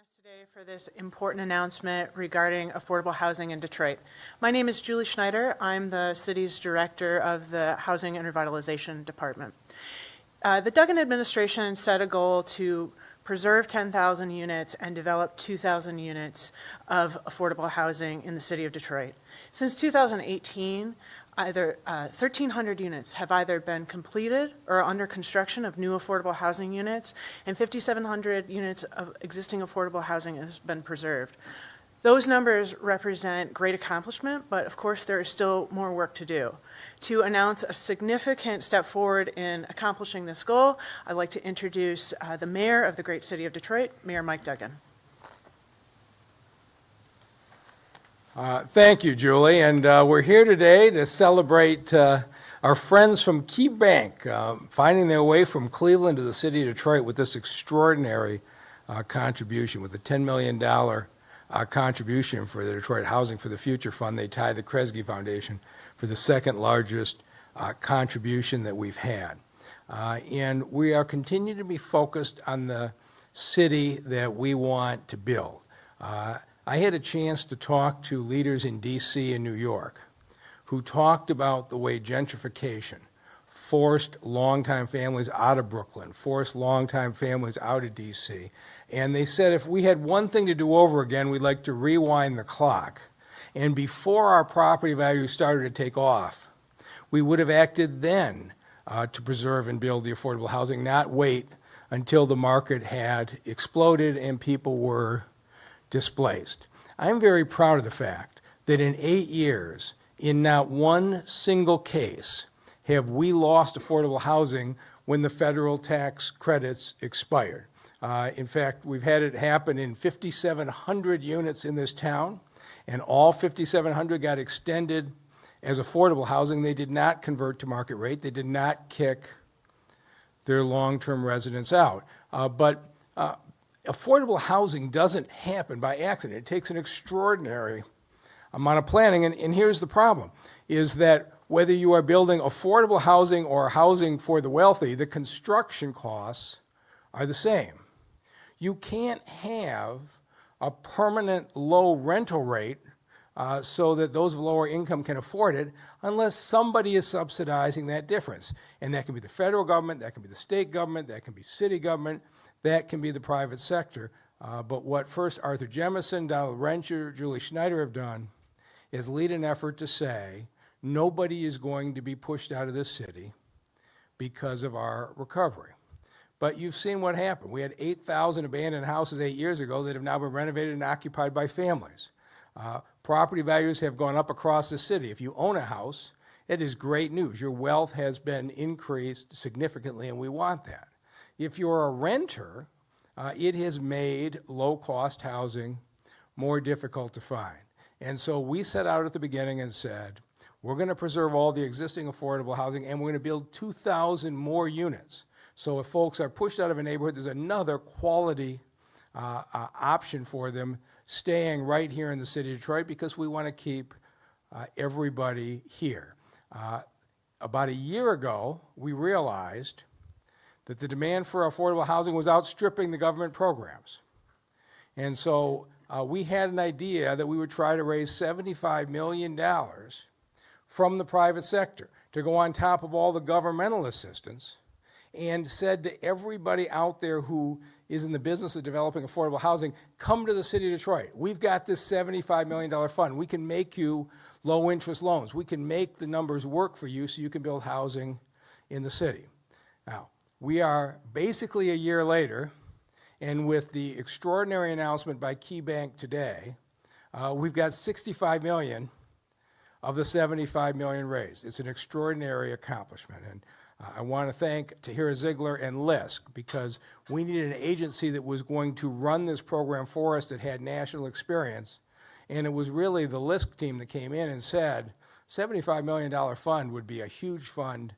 us today for this important announcement regarding affordable housing in Detroit. My name is Julie Schneider. I'm the city's director of the Housing and Revitalization Department. The Duggan administration set a goal to preserve 10,000 units and develop 2,000 units of affordable housing in the city of Detroit. Since 2018, either 1,300 units have either been completed or under construction of new affordable housing units, and 5,700 units of existing affordable housing has been preserved. Those numbers represent great accomplishment, but of course there is still more work to do. To announce a significant step forward in accomplishing this goal, I'd like to introduce the mayor of the great city of Detroit, Mayor Mike Duggan. Thank you, Julie, and we're here today to celebrate our friends from KeyBank finding their way from Cleveland to the city of Detroit with this extraordinary contribution, with a $10 million contribution for the Detroit Housing for the Future Fund. They tied the Kresge Foundation for the second largest contribution that we've had. And we are continuing to be focused on the city that we want to build. I had a chance to talk to leaders in D.C. and New York who talked about the way gentrification forced longtime families out of Brooklyn, forced longtime families out of D.C. And they said if we had one thing to do over again, we'd like to rewind the clock. And before our property values started to take off, we would have acted then to preserve and build the affordable housing, not wait until the market had exploded and people were displaced. I'm very proud of the fact that in 8 years, in not one single case, have we lost affordable housing when the federal tax credits expired. In fact, we've had it happen in 5,700 units in this town, and all 5,700 got extended as affordable housing. They did not convert to market rate. They did not kick their long-term residents out. But affordable housing doesn't happen by accident. It takes an extraordinary amount of planning, and here's the problem, is that whether you are building affordable housing or housing for the wealthy, the construction costs are the same. You can't have a permanent low rental rate so that those of lower income can afford it unless somebody is subsidizing that difference. And that can be the federal government, that can be the state government, that can be city government, that can be the private sector. But what first Arthur Jemison, Donald Rencher, Julie Schneider have done is lead an effort to say nobody is going to be pushed out of this city because of our recovery. But you've seen what happened. We had 8,000 abandoned houses 8 years ago that have now been renovated and occupied by families. Property values have gone up across the city. If you own a house, it is great news. Your wealth has been increased significantly, and we want that. If you're a renter, it has made low-cost housing more difficult to find. And so we set out at the beginning and said, we're going to preserve all the existing affordable housing, and we're going to build 2,000 more units. So if folks are pushed out of a neighborhood, there's another quality option for them staying right here in the city of Detroit, because we want to keep everybody here. About a year ago, we realized that the demand for affordable housing was outstripping the government programs. And so we had an idea that we would try to raise $75 million from the private sector to go on top of all the governmental assistance, and said to everybody out there who is in the business of developing affordable housing, come to the city of Detroit. We've got this $75 million fund. We can make you low-interest loans. We can make the numbers work for you so you can build housing in the city. Now, we are basically a year later, and with the extraordinary announcement by KeyBank today, we've got $65 million of the $75 million raised. It's an extraordinary accomplishment. And I want to thank Tahira Ziegler and LISC, because we needed an agency that was going to run this program for us that had national experience. And it was really the LISC team that came in and said, $75 million fund would be a huge fund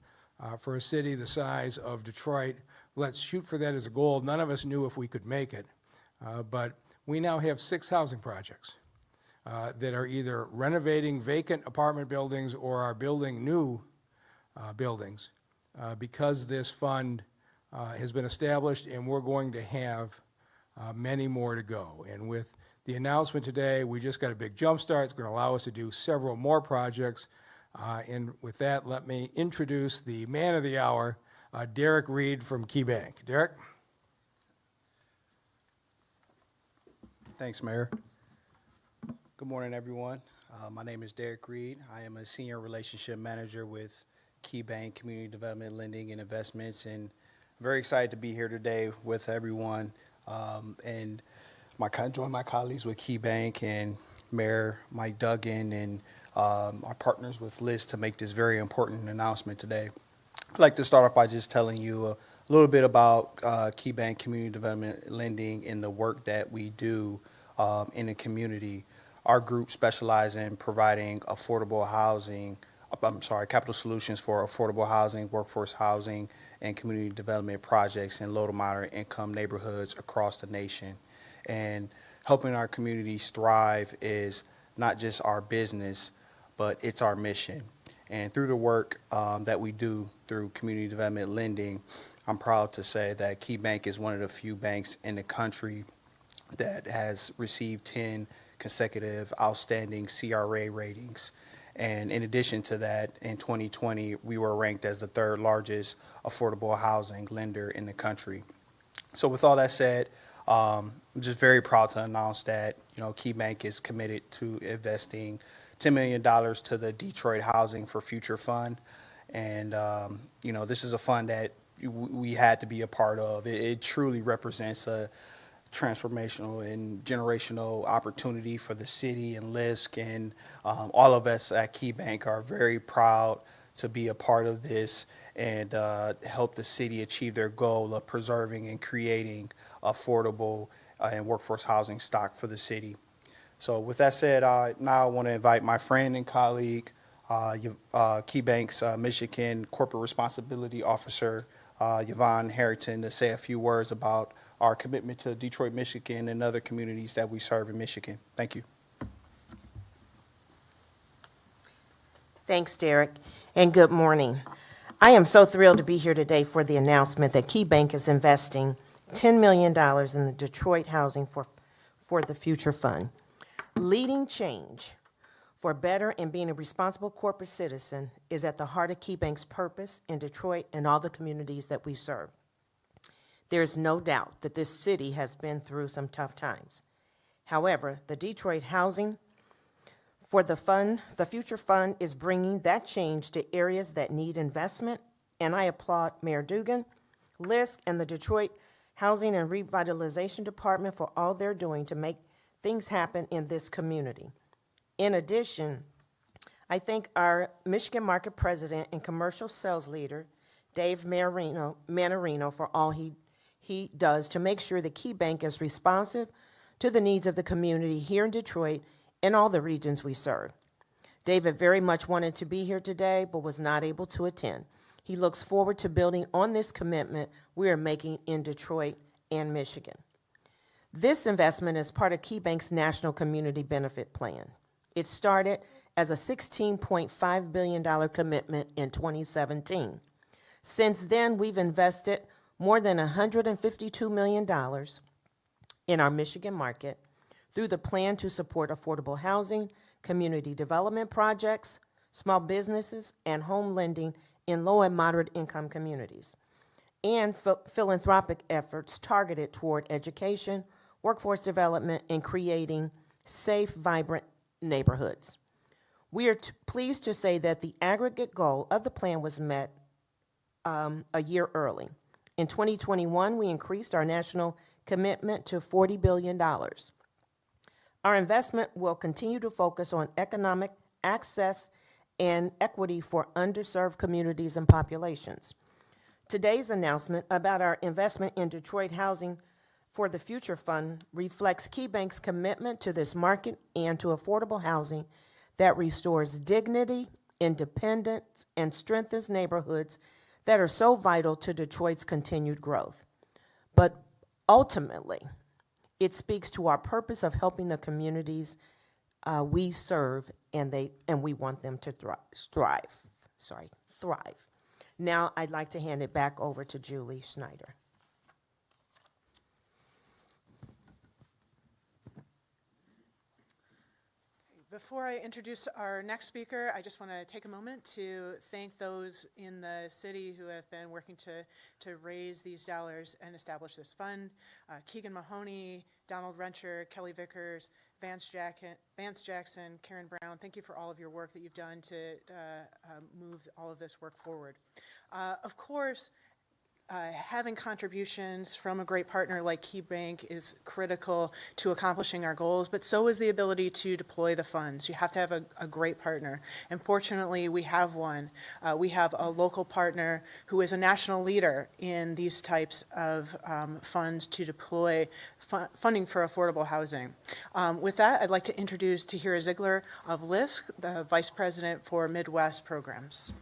for a city the size of Detroit. Let's shoot for that as a goal. None of us knew if we could make it, but we now have 6 housing projects that are either renovating vacant apartment buildings or are building new buildings because this fund has been established, and we're going to have many more to go. And with the announcement today, we just got a big jump start. It's going to allow us to do several more projects. And with that, let me introduce the man of the hour, Derek Reed from KeyBank. Derek? Thanks, Mayor. Good morning, everyone. My name is Derek Reed. I am a Senior Relationship Manager with KeyBank Community Development Lending and Investments, and very excited to be here today with everyone and join my colleagues with KeyBank and Mayor Mike Duggan and our partners with LISC to make this very important announcement today. I'd like to start off by just telling you a little bit about KeyBank Community Development Lending and the work that we do in the community. Our group specializes in providing capital solutions for affordable housing, workforce housing, and community development projects in low to moderate income neighborhoods across the nation. And helping our communities thrive is not just our business, but it's our mission. And through the work that we do through community development lending, I'm proud to say that KeyBank is one of the few banks in the country that has received 10 consecutive outstanding CRA ratings. And in addition to that, in 2020, we were ranked as the third largest affordable housing lender in the country. So with all that said, I'm just very proud to announce that, KeyBank is committed to investing $10 million to the Detroit Housing for Future Fund. And, this is a fund that we had to be a part of. It truly represents a transformational and generational opportunity for the city and LISC, and all of us at KeyBank are very proud to be a part of this and help the city achieve their goal of preserving and creating affordable and workforce housing stock for the city. So with that said, now I want to invite my friend and colleague, KeyBank's Michigan Corporate Responsibility Officer, Yvonne Harrington, to say a few words about our commitment to Detroit, Michigan, and other communities that we serve in Michigan. Thank you. Thanks, Derek, and good morning. I am so thrilled to be here today for the announcement that KeyBank is investing $10 million in the Detroit Housing for the Future Fund. Leading change for better and being a responsible corporate citizen is at the heart of KeyBank's purpose in Detroit and all the communities that we serve. There is no doubt that this city has been through some tough times. However, the Detroit Housing for the Future Fund is bringing that change to areas that need investment, and I applaud Mayor Duggan, LISC, and the Detroit Housing and Revitalization Department for all they're doing to make things happen in this community. In addition, I thank our Michigan Market President and Commercial Sales Leader, Dave Manarino, for all he does to make sure that KeyBank is responsive to the needs of the community here in Detroit and all the regions we serve. David very much wanted to be here today, but was not able to attend. He looks forward to building on this commitment we are making in Detroit and Michigan. This investment is part of KeyBank's National Community Benefit Plan. It started as a $16.5 billion commitment in 2017. Since then, we've invested more than $152 million in our Michigan market through the plan to support affordable housing, community development projects, small businesses, and home lending in low and moderate income communities, and philanthropic efforts targeted toward education, workforce development, and creating safe, vibrant neighborhoods. We are pleased to say that the aggregate goal of the plan was met a year early. In 2021, we increased our national commitment to $40 billion. Our investment will continue to focus on economic access and equity for underserved communities and populations. Today's announcement about our investment in Detroit Housing for the Future Fund reflects KeyBank's commitment to this market and to affordable housing that restores dignity, independence, and strengthens neighborhoods that are so vital to Detroit's continued growth. But ultimately, it speaks to our purpose of helping the communities we serve, and we want them to thrive. Now, I'd like to hand it back over to Julie Schneider. Before I introduce our next speaker, I just want to take a moment to thank those in the city who have been working to raise these dollars and establish this fund. Keegan Mahoney, Donald Rencher, Kelly Vickers, Vance Jackson, Karen Brown, thank you for all of your work that you've done to move all of this work forward. Of course, having contributions from a great partner like KeyBank is critical to accomplishing our goals, but so is the ability to deploy the funds. You have to have a great partner, and fortunately we have one. We have a local partner who is a national leader in these types of funds to deploy funding for affordable housing. With that, I'd like to introduce Tahira Ziegler of LISC, the Vice President for Midwest Programs.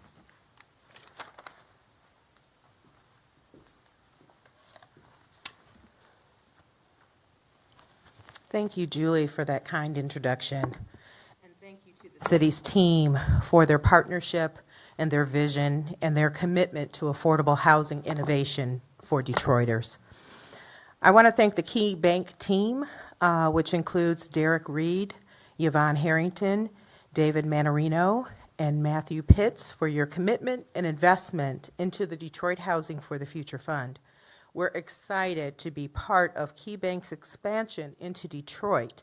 Thank you, Julie, for that kind introduction. And thank you to the city's team for their partnership and their vision and their commitment to affordable housing innovation for Detroiters. I want to thank the KeyBank team, which includes Derek Reed, Yvonne Harrington, David Manarino, and Matthew Pitts for your commitment and investment into the Detroit Housing for the Future Fund. We're excited to be part of KeyBank's expansion into Detroit.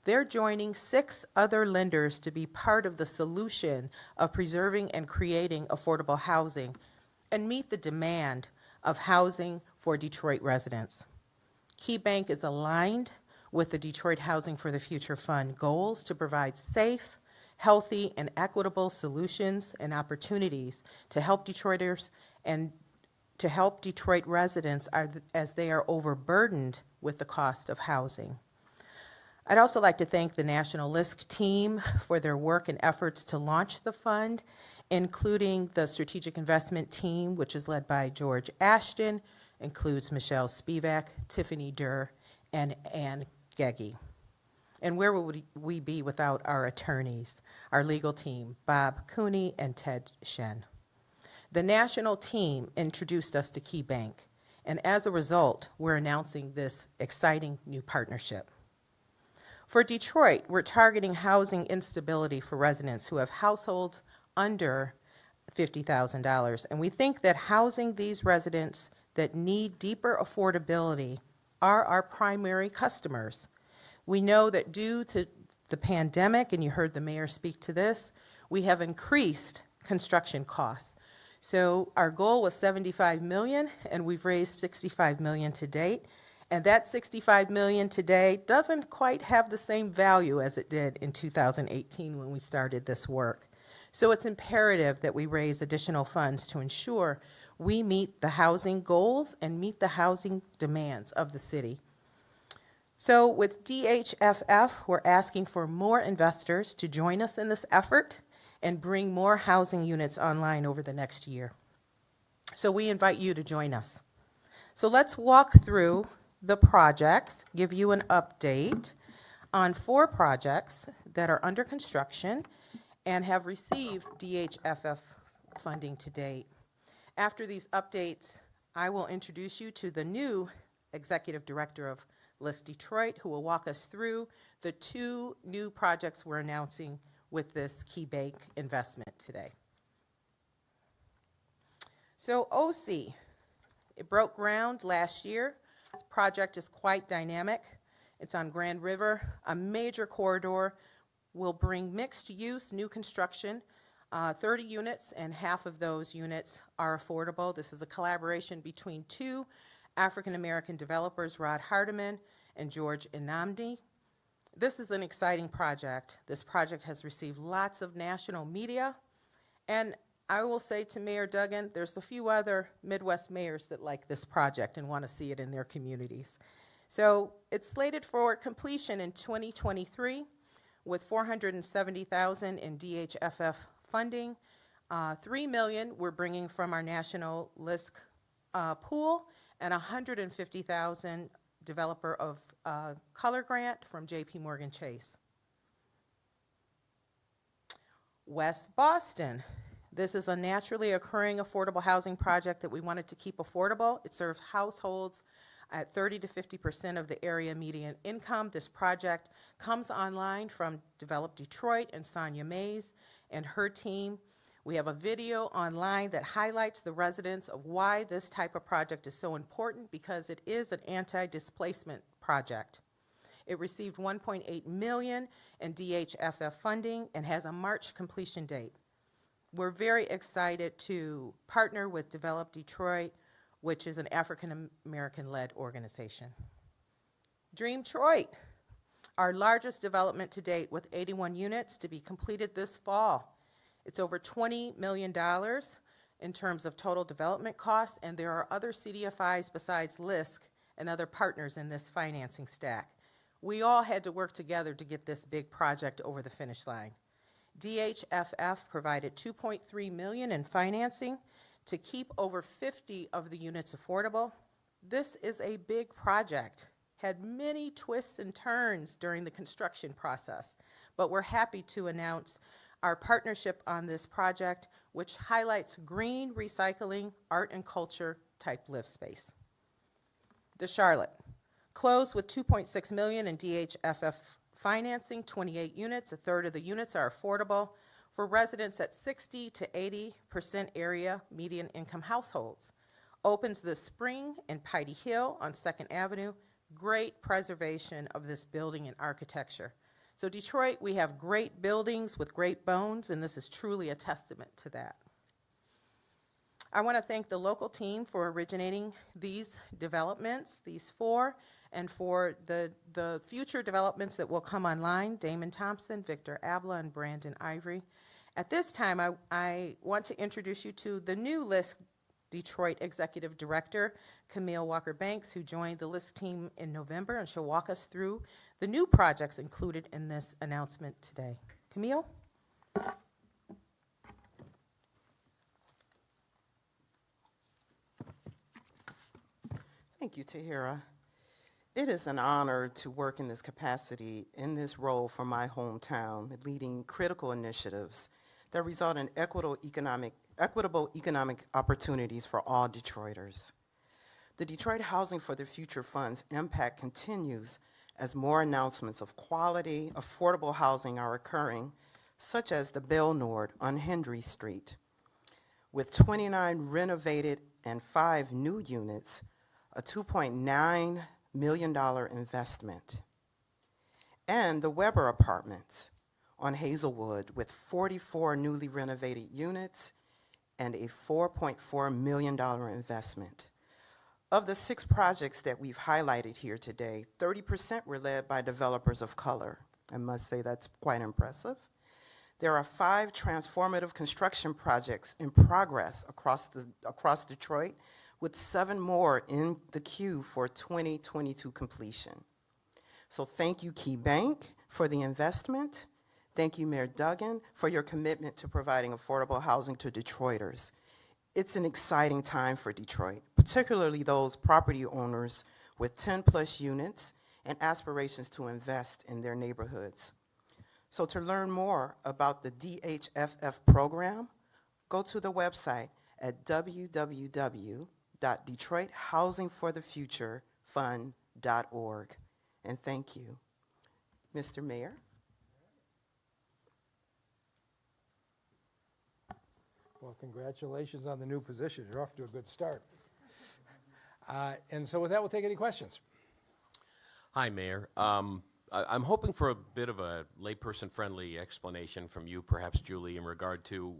They're joining 6 other lenders to be part of the solution of preserving and creating affordable housing and meet the demand of housing for Detroit residents. KeyBank is aligned with the Detroit Housing for the Future Fund goals to provide safe, healthy, and equitable solutions and opportunities to help Detroiters and to help Detroit residents as they are overburdened with the cost of housing. I'd also like to thank the National LISC team for their work and efforts to launch the fund, including the Strategic Investment Team, which is led by George Ashton, includes Michelle Spivak, Tiffany Durr, and Ann Gegge. And where would we be without our attorneys, our legal team, Bob Cooney and Ted Shen. The national team introduced us to KeyBank, and as a result, we're announcing this exciting new partnership. For Detroit, we're targeting housing instability for residents who have households under $50,000, and we think that housing these residents that need deeper affordability are our primary customers. We know that due to the pandemic, and you heard the mayor speak to this, we have increased construction costs. So our goal was $75 million, and we've raised $65 million to date. And that $65 million today doesn't quite have the same value as it did in 2018 when we started this work. So it's imperative that we raise additional funds to ensure we meet the housing goals and meet the housing demands of the city. So with DHFF, we're asking for more investors to join us in this effort and bring more housing units online over the next year. So we invite you to join us. So let's walk through the projects, give you an update on 4 projects that are under construction and have received DHFF funding to date. After these updates, I will introduce you to the new Executive Director of LISC Detroit, who will walk us through the 2 new projects we're announcing with this KeyBank investment today. So OC, it broke ground last year. This project is quite dynamic. It's on Grand River, a major corridor. Will bring mixed use, new construction, 30 units, and half of those units are affordable. This is a collaboration between 2 African-American developers, Rod Hardiman and George Inamdi. This is an exciting project. This project has received lots of national media, and I will say to Mayor Duggan, there's a few other Midwest mayors that like this project and want to see it in their communities. So it's slated for completion in 2023 with $470,000 in DHFF funding. $3 million we're bringing from our national LISC pool, and $150,000 developer of color grant from JP Morgan Chase. West Boston. This is a naturally occurring affordable housing project that we wanted to keep affordable. It serves households at 30 to 50% of the area median income. This project comes online from Develop Detroit and Sonia Mays and her team. We have a video online that highlights the residents of why this type of project is so important, because it is an anti-displacement project. It received $1.8 million in DHFF funding and has a March completion date. We're very excited to partner with Develop Detroit, which is an African-American-led organization. Dream Detroit, our largest development to date with 81 units to be completed this fall. It's over $20 million in terms of total development costs, and there are other CDFIs besides LISC and other partners in this financing stack. We all had to work together to get this big project over the finish line. DHFF provided $2.3 million in financing to keep over 50 of the units affordable. This is a big project, had many twists and turns during the construction process, but we're happy to announce our partnership on this project, which highlights green recycling, art and culture type live space. The Charlotte, closed with $2.6 million in DHFF financing, 28 units, a third of the units are affordable for residents at 60 to 80% area median income households. Opens this spring in Piety Hill on 2nd Avenue. Great preservation of this building and architecture. So Detroit, we have great buildings with great bones, and this is truly a testament to that. I want to thank the local team for originating these developments, these four, and for the future developments that will come online, Damon Thompson, Victor Abla, and Brandon Ivory. At this time, I want to introduce you to the new LISC Detroit Executive Director, Camille Walker-Banks, who joined the LISC team in November, and she'll walk us through the new projects included in this announcement today. Camille? Thank you, Tahira. It is an honor to work in this capacity, in this role for my hometown, leading critical initiatives that result in equitable economic opportunities for all Detroiters. The Detroit Housing for the Future Fund's impact continues as more announcements of quality, affordable housing are occurring, such as the Bell Nord on Hendry Street. With 29 renovated and 5 new units, a $2.9 million investment. And the Weber Apartments on Hazelwood with 44 newly renovated units and a $4.4 million investment. Of the 6 projects that we've highlighted here today, 30% were led by developers of color. I must say that's quite impressive. There are 5 transformative construction projects in progress across Detroit, with 7 more in the queue for 2022 completion. So thank you, KeyBank, for the investment. Thank you, Mayor Duggan, for your commitment to providing affordable housing to Detroiters. It's an exciting time for Detroit, particularly those property owners with 10+ units and aspirations to invest in their neighborhoods. So to learn more about the DHFF program, go to the website at www.detroithousingforthefuturefund.org. And thank you. Mr. Mayor. Well, congratulations on the new position. You're off to a good start. And so with that, we'll take any questions. Hi, Mayor. I'm hoping for a bit of a layperson-friendly explanation from you, perhaps, Julie, in regard to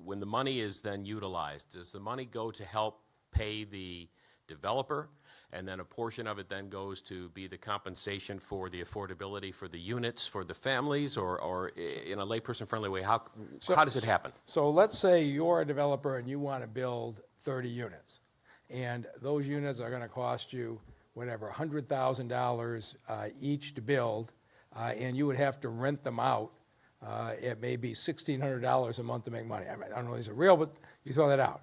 when the money is then utilized. Does the money go to help pay the developer, and then a portion of it then goes to be the compensation for the affordability for the units, for the families, or in a layperson-friendly way, how does it happen? So let's say you're a developer and you want to build 30 units, and those units are going to cost you, whatever, $100,000 each to build, and you would have to rent them out at maybe $1,600 a month to make money. I don't know if these are real, but you throw that out.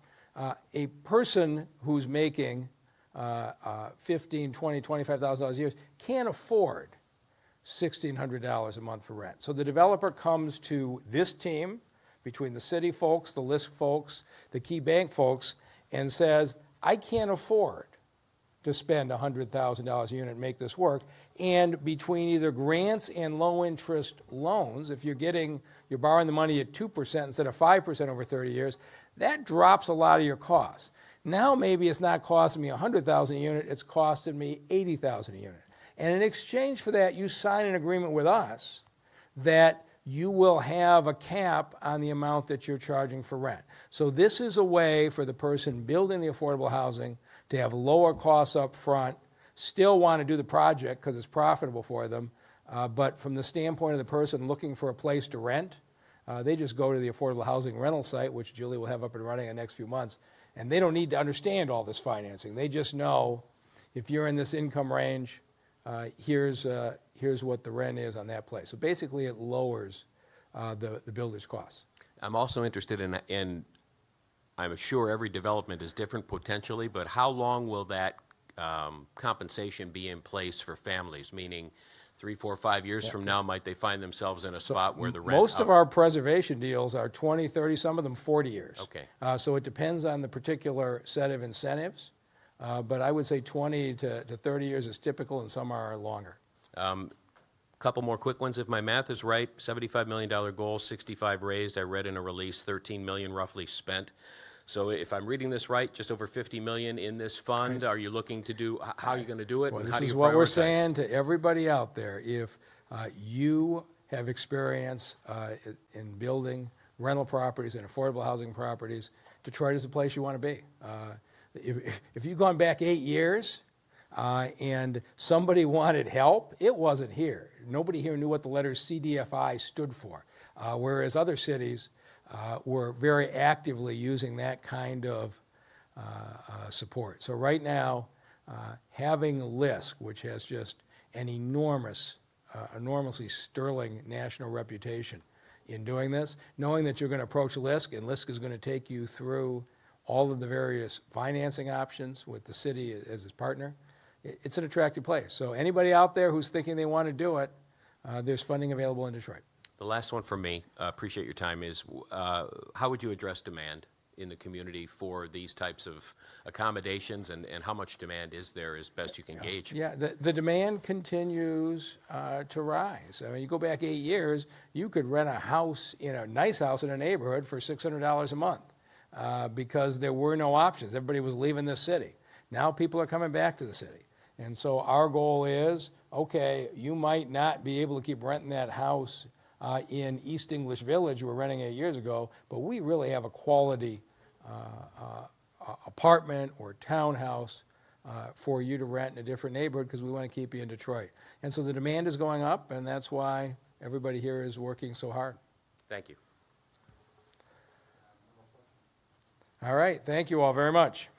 A person who's making $15,000, $20,000, $25,000 a year can't afford $1,600 a month for rent. So the developer comes to this team, between the city folks, the LISC folks, the KeyBank folks, and says, I can't afford to spend $100,000 a unit and make this work. And between either grants and low-interest loans, if you're borrowing the money at 2% instead of 5% over 30 years, that drops a lot of your costs. Now maybe it's not costing me $100,000 a unit, it's costing me $80,000 a unit. And in exchange for that, you sign an agreement with us that you will have a cap on the amount that you're charging for rent. So this is a way for the person building the affordable housing to have lower costs up front, still want to do the project because it's profitable for them, but from the standpoint of the person looking for a place to rent, they just go to the affordable housing rental site, which Julie will have up and running in the next few months, and they don't need to understand all this financing. They just know if you're in this income range, here's what the rent is on that place. So basically it lowers the builder's costs. I'm also interested in I'm sure every development is different potentially, but how long will that compensation be in place for families? Meaning 3, 4, 5 years from now, might they find themselves in a spot where the rent... Most of our preservation deals are 20, 30, some of them 40 years. Okay. So it depends on the particular set of incentives, but I would say 20 to 30 years is typical and some are longer. Couple more quick ones. If my math is right, $75 million goal, 65 raised. I read in a release, 13 million roughly spent. So if I'm reading this right, just over 50 million in this fund. Are you looking to do, how are you going to do it? Well, and this how do is you what we're prioritize? saying to everybody out there. If you have experience in building rental properties and affordable housing properties, Detroit is the place you want to be. If you've gone back 8 years and somebody wanted help, it wasn't here. Nobody here knew what the letters CDFI stood for, whereas other cities were very actively using that kind of support. So right now, having LISC, which has just an enormously sterling national reputation in doing this, knowing that you're going to approach LISC, and LISC is going to take you through all of the various financing options with the city as its partner, it's an attractive place. So anybody out there who's thinking they want to do it, there's funding available in Detroit. The last one from me, appreciate your time, is how would you address demand in the community for these types of accommodations, and how much demand is there as best you can gauge? Yeah, the demand continues to rise. I mean, you go back 8 years, you could rent a house, a nice house in a neighborhood for $600 a month because there were no options. Everybody was leaving this city. Now people are coming back to the city. And so our goal is, okay, you might not be able to keep renting that house in East English Village you were renting 8 years ago, but we really have a quality apartment or townhouse for you to rent in a different neighborhood because we want to keep you in Detroit. And so the demand is going up, and that's why everybody here is working so hard. Thank you. All right, thank you all very much.